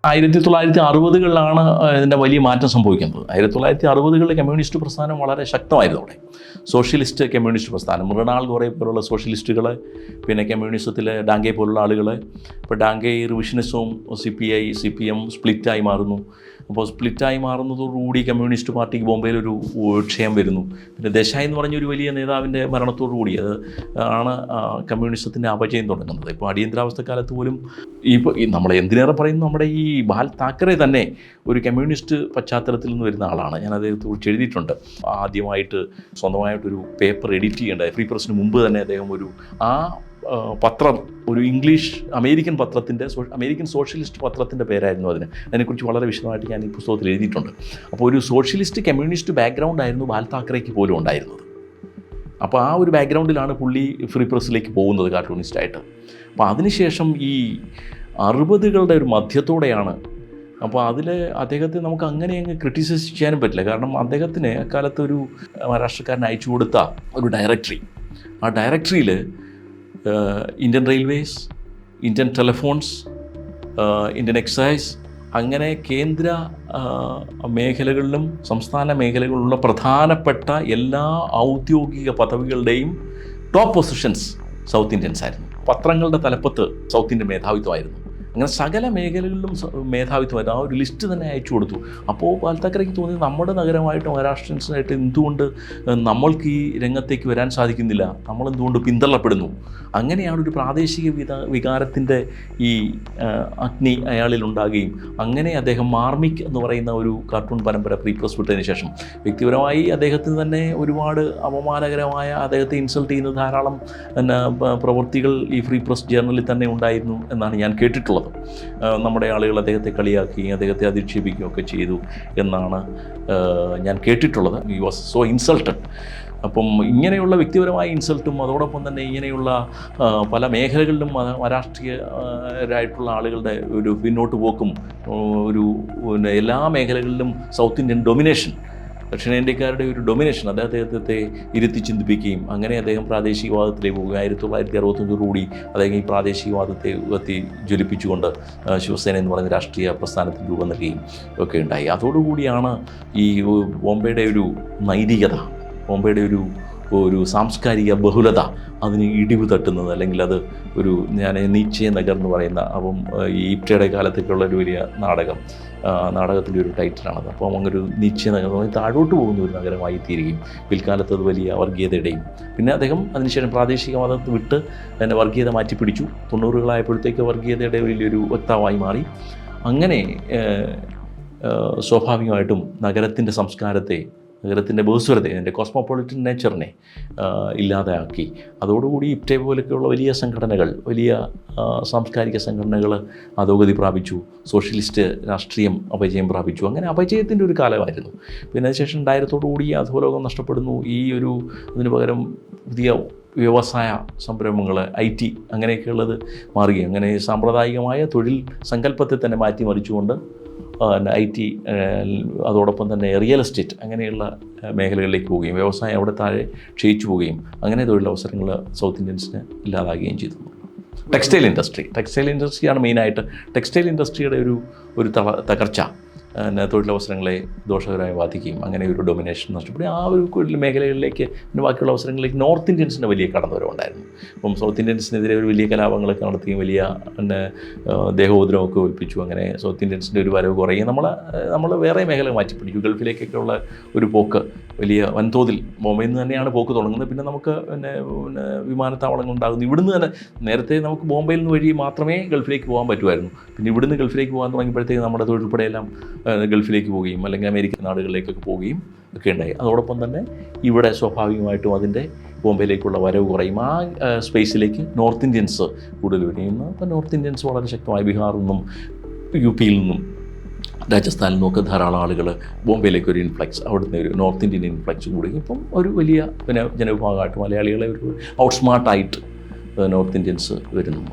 1960-കളിലാണ് ഇതിൻ്റെ വലിയ മാറ്റം സംഭവിക്കുന്നത്. 1960-കളിൽ കമ്മ്യൂണിസ്റ്റ് പ്രസ്ഥാനം വളരെ ശക്തമായിരുന്നു അവിടെ. സോഷ്യലിസ്റ്റ് കമ്മ്യൂണിസ്റ്റ് പ്രസ്ഥാനം, മൃണാൾ ഗോറെ പോലുള്ള സോഷ്യലിസ്റ്റുകൾ, പിന്നെ കമ്മ്യൂണിസത്തിലെ ഡാങ്കെ പോലുള്ള ആളുകൾ. ഇപ്പോൾ ഡാങ്കെ റിവിഷനിസവും CPM സ്പ്ലിറ്റായി മാറുന്നു. അപ്പോൾ സ്പ്ലിറ്റായി മാറുന്നതോടുകൂടി കമ്മ്യൂണിസ്റ്റ് പാർട്ടിക്ക് ബോംബെയിലൊരു ക്ഷയം വരുന്നു. പിന്നെ ദേശായി എന്ന് പറഞ്ഞൊരു വലിയ നേതാവിൻ്റെ മരണത്തോടുകൂടി അത് ആണ് കമ്മ്യൂണിസത്തിൻ്റെ അപജയം തുടങ്ങുന്നത്. ഇപ്പോൾ അടിയന്തരാവസ്ഥ കാലത്ത് പോലും നമ്മൾ എന്തിനേറെ പറയുന്നു, നമ്മുടെ ഈ ബാൽ താക്കറെ തന്നെ ഒരു കമ്മ്യൂണിസ്റ്റ് പശ്ചാത്തലത്തിൽ നിന്ന് വരുന്ന ആളാണ്. ഞാൻ അദ്ദേഹത്തെക്കുറിച്ച് എഴുതിയിട്ടുണ്ട്. ആദ്യമായിട്ട് സ്വന്തമായിട്ടൊരു പേപ്പർ എഡിറ്റ് ചെയ്യേണ്ടത് ഫ്രീ പ്രസിന് മുമ്പ് തന്നെ അദ്ദേഹം പത്രം, ഒരു ഇംഗ്ലീഷ് അമേരിക്കൻ പത്രത്തിൻ്റെ അമേരിക്കൻ സോഷ്യലിസ്റ്റ് പത്രത്തിൻ്റെ പേരായിരുന്നു അതിനെക്കുറിച്ച് വളരെ വിശദമായിട്ട് ഞാൻ ഈ പുസ്തകത്തിൽ എഴുതിയിട്ടുണ്ട്. അപ്പോൾ ഒരു സോഷ്യലിസ്റ്റ് കമ്മ്യൂണിസ്റ്റ് ബാക്ക്ഗ്രൗണ്ട് ആയിരുന്നു ബാൽ താക്കറേക്ക് പോലും ഉണ്ടായിരുന്നത്. അപ്പോൾ ആ ഒരു ബാക്ക്ഗ്രൗണ്ടിലാണ് പുള്ളി ഫ്രീ പ്രസ്സിലേക്ക് പോകുന്നത് കാർട്ടൂണിസ്റ്റായിട്ട്. അപ്പോൾ അതിനുശേഷം ഈ 60-കളുടെ ഒരു മധ്യത്തോടെയാണ്. അപ്പോൾ അതിൽ അദ്ദേഹത്തെ നമുക്ക് അങ്ങനെ അങ്ങ് ക്രിറ്റിസൈസ് ചെയ്യാനും പറ്റില്ല. കാരണം അദ്ദേഹത്തിന് അക്കാലത്ത് ഒരു മഹാരാഷ്ട്രക്കാരൻ അയച്ചു കൊടുത്ത ഒരു ഡയറക്ടറി, ആ ഡയറക്ടറിയിൽ Indian railways, Indian telephones, Indian excise, അങ്ങനെ കേന്ദ്ര മേഖലകളിലും സംസ്ഥാന മേഖലകളിലുള്ള പ്രധാനപ്പെട്ട എല്ലാ ഔദ്യോഗിക പദവികളുടെയും ടോപ്പ് പൊസിഷൻസ് സൗത്ത് ഇന്ത്യൻസ് ആയിരുന്നു. പത്രങ്ങളുടെ തലപ്പത്ത് സൗത്ത് ഇന്ത്യൻ മേധാവിത്വമായിരുന്നു. അങ്ങനെ സകല മേഖലകളിലും മേധാവിത്വമായിരുന്നു. ആ ഒരു ലിസ്റ്റ് തന്നെ അയച്ചു കൊടുത്തു. അപ്പോൾ ബാൽ താക്കറേക്ക് തോന്നി, നമ്മുടെ നഗരമായിട്ട് മഹാരാഷ്ട്രൻസിനായിട്ട് എന്തുകൊണ്ട് നമ്മൾക്ക് ഈ രംഗത്തേക്ക് വരാൻ സാധിക്കുന്നില്ല, നമ്മളെന്തുകൊണ്ട് പിന്തള്ളപ്പെടുന്നു. അങ്ങനെയാണ് ഒരു പ്രാദേശിക വികാരത്തിൻ്റെ ഈ അഗ്നി അയാളിലുണ്ടാകുകയും അങ്ങനെ അദ്ദേഹം മാർമിക് എന്ന് പറയുന്ന ഒരു കാർട്ടൂൺ പരമ്പര ഫ്രീ പ്രസ് വിട്ടതിന് ശേഷം വ്യക്തിപരമായി അദ്ദേഹത്തിന് തന്നെ ഒരുപാട് അപമാനകരമായ, അദ്ദേഹത്തെ ഇൻസൾട്ട് ചെയ്യുന്ന ധാരാളം പ്രവൃത്തികൾ ഈ ഫ്രീ പ്രസ് ജേർണലിൽ തന്നെ ഉണ്ടായിരുന്നു എന്നാണ് ഞാൻ കേട്ടിട്ടുള്ളത്. നമ്മുടെ ആളുകൾ അദ്ദേഹത്തെ കളിയാക്കുകയും അദ്ദേഹത്തെ അധിക്ഷേപിക്കുകയും ഒക്കെ ചെയ്തു എന്നാണ് ഞാൻ കേട്ടിട്ടുള്ളത്. He was so insulted. അപ്പം ഇങ്ങനെയുള്ള വ്യക്തിപരമായ ഇൻസൾട്ടും അതോടൊപ്പം തന്നെ ഇങ്ങനെയുള്ള പല മേഖലകളിലും രാഷ്ട്രീയരായിട്ടുള്ള ആളുകളുടെ ഒരു പിന്നോട്ട് പോക്കും, എല്ലാ മേഖലകളിലും സൗത്ത് ഇന്ത്യൻ ഡൊമിനേഷൻ, ദക്ഷിണേന്ത്യക്കാരുടെ ഒരു ഡൊമിനേഷൻ അദ്ദേഹത്തെ ഇരുത്തി ചിന്തിപ്പിക്കുകയും അങ്ങനെ അദ്ദേഹം പ്രാദേശികവാദത്തിലേക്ക് പോകുക. 1965 അദ്ദേഹം ഈ പ്രാദേശികവാദത്തെ ജ്വലിപ്പിച്ചുകൊണ്ട് ശിവസേന എന്ന് പറയുന്ന രാഷ്ട്രീയ പ്രസ്ഥാനത്തിന് രൂപം നൽകുകയും ഒക്കെ ഉണ്ടായി. അതോടുകൂടിയാണ് ഈ ബോംബെയുടെ ഒരു നൈതികത, ബോംബെയുടെ ഒരു സാംസ്കാരിക ബഹുലത അതിന് ഇടിവ് തട്ടുന്നത്. അല്ലെങ്കിൽ അത് ഞാൻ നീച്ചെ നഗർ എന്ന് പറയുന്ന, അപ്പം ഈ ഇപ്റ്റയുടെ കാലത്തേക്കുള്ള ഒരു വലിയ നാടകത്തിൻ്റെ ഒരു ടൈറ്റിലാണത്. അപ്പം അങ്ങനൊരു നീച്ചെ നഗർ എന്ന് പറഞ്ഞാൽ താഴോട്ട് പോകുന്ന ഒരു നഗരമായി തീരുകയും പിൽക്കാലത്ത് അത് വലിയ വർഗീയതയുടെയും, പിന്നെ അദ്ദേഹം അതിനുശേഷം പ്രാദേശികവാദത്തെ വിട്ട് തന്നെ വർഗീയത മാറ്റിപ്പിടിച്ചു. 90-കളായപ്പോഴത്തേക്ക് വർഗീയതയുടെ വലിയൊരു വക്താവായി മാറി. അങ്ങനെ സ്വാഭാവികമായിട്ടും നഗരത്തിൻ്റെ സംസ്കാരത്തെ, നഗരത്തിൻ്റെ ബഹുസ്വരത്തെ, അതിൻ്റെ കോസ്മോപൊളിറ്റൻ നേച്ചറിനെ ഇല്ലാതെയാക്കി. അതോടുകൂടി ഇപ്റ്റേ പോലെയൊക്കെയുള്ള വലിയ സംഘടനകൾ, വലിയ സാംസ്കാരിക സംഘടനകൾ അധോഗതി പ്രാപിച്ചു. സോഷ്യലിസ്റ്റ് രാഷ്ട്രീയം അപജയം പ്രാപിച്ചു. അങ്ങനെ അപജയത്തിൻ്റെ ഒരു കാലമായിരുന്നു. പിന്നെ അതിനുശേഷം 2000-ഓടുകൂടി അധോലോകം നഷ്ടപ്പെടുന്നു. അതിന് പകരം പുതിയ വ്യവസായ സംരംഭങ്ങൾ, IT അങ്ങനെയൊക്കെയുള്ളത് മാറുകയും അങ്ങനെ സാമ്പ്രദായികമായ തൊഴിൽ സങ്കല്പത്തെ തന്നെ മാറ്റിമറിച്ചുകൊണ്ട് IT, അതോടൊപ്പം തന്നെ റിയൽ എസ്റ്റേറ്റ് അങ്ങനെയുള്ള മേഖലകളിലേക്ക് പോവുകയും വ്യവസായം അവിടെ താഴെ ക്ഷയിച്ചു പോവുകയും അങ്ങനെ തൊഴിലവസരങ്ങൾ സൗത്ത് ഇന്ത്യൻസിന് ഇല്ലാതാകുകയും ചെയ്തു. ടെക്സ്റ്റൈൽ ഇൻഡസ്ട്രിയാണ് മെയിനായിട്ട്. ടെക്സ്റ്റൈൽ ഇൻഡസ്ട്രിയുടെ ഒരു തകർച്ച തൊഴിലവസരങ്ങളെ ദോഷകരമായി ബാധിക്കുകയും അങ്ങനെ ഒരു ഡൊമിനേഷൻ നഷ്ടപ്പെടുകയും ആ ഒരു മേഖലകളിലേക്ക്, പിന്നെ ബാക്കിയുള്ള അവസരങ്ങളിലേക്ക് നോർത്ത് ഇന്ത്യൻസിൻ്റെ വലിയ കടന്നുവരവുണ്ടായിരുന്നു. അപ്പം സൗത്ത് ഇന്ത്യൻസിനെതിരെ ഒരു വലിയ കലാപങ്ങളൊക്കെ നടത്തുകയും വലിയ ദേഹോദ്രവമൊക്കെ ഒൽപ്പിച്ചു. അങ്ങനെ സൗത്ത് ഇന്ത്യൻസിൻ്റെ ഒരു വരവ് കുറയുകയും നമ്മൾ വേറെ മേഖല മാറ്റിപ്പിടിച്ചു. ഗൾഫിലേക്കൊക്കെ ഉള്ള ഒരു പോക്ക് വലിയ വൻതോതിൽ ബോംബെയിൽ നിന്ന് തന്നെയാണ് പോക്ക് തുടങ്ങുന്നത്. പിന്നെ നമുക്ക് വിമാനത്താവളങ്ങൾ ഉണ്ടാകുന്നു. ഇവിടുന്ന് തന്നെ നേരത്തെ നമുക്ക് ബോംബെയിൽ നിന്ന് വഴി മാത്രമേ ഗൾഫിലേക്ക് പോകാൻ പറ്റുമായിരുന്നു. പിന്നെ ഇവിടുന്ന് ഗൾഫിലേക്ക് പോകാൻ തുടങ്ങിയപ്പോഴത്തേക്ക് നമ്മുടെ തൊഴിൽപ്പടയെല്ലാം ഗൾഫിലേക്ക് പോവുകയും അല്ലെങ്കിൽ അമേരിക്കൻ നാടുകളിലേക്കൊക്കെ പോവുകയും ഒക്കെ ഉണ്ടായി. അതോടൊപ്പം തന്നെ ഇവിടെ സ്വാഭാവികമായിട്ടും അതിൻ്റെ ബോംബെയിലേക്കുള്ള വരവ് കുറയും. ആ സ്പേസിലേക്ക് നോർത്ത് ഇന്ത്യൻസ് കൂടുതൽ വരികയും, അപ്പോൾ നോർത്ത് ഇന്ത്യൻസ് വളരെ ശക്തമായി ബീഹാറിൽ നിന്നും UP നിന്നും രാജസ്ഥാനിൽ നിന്നൊക്കെ ധാരാളം ആളുകൾ ബോംബെയിലേക്ക് ഒരു ഇൻഫ്ലക്സ്, അവിടുന്ന് ഒരു നോർത്ത് ഇന്ത്യൻ ഇൻഫ്ലക്സ് കൂടുകയും ഇപ്പം ഒരു വലിയ ജനവിഭാഗമായിട്ട് മലയാളികളെ ഒരു ഔട്ട്സ്മാർട്ടായിട്ട് നോർത്ത് ഇന്ത്യൻസ് വരുന്നു.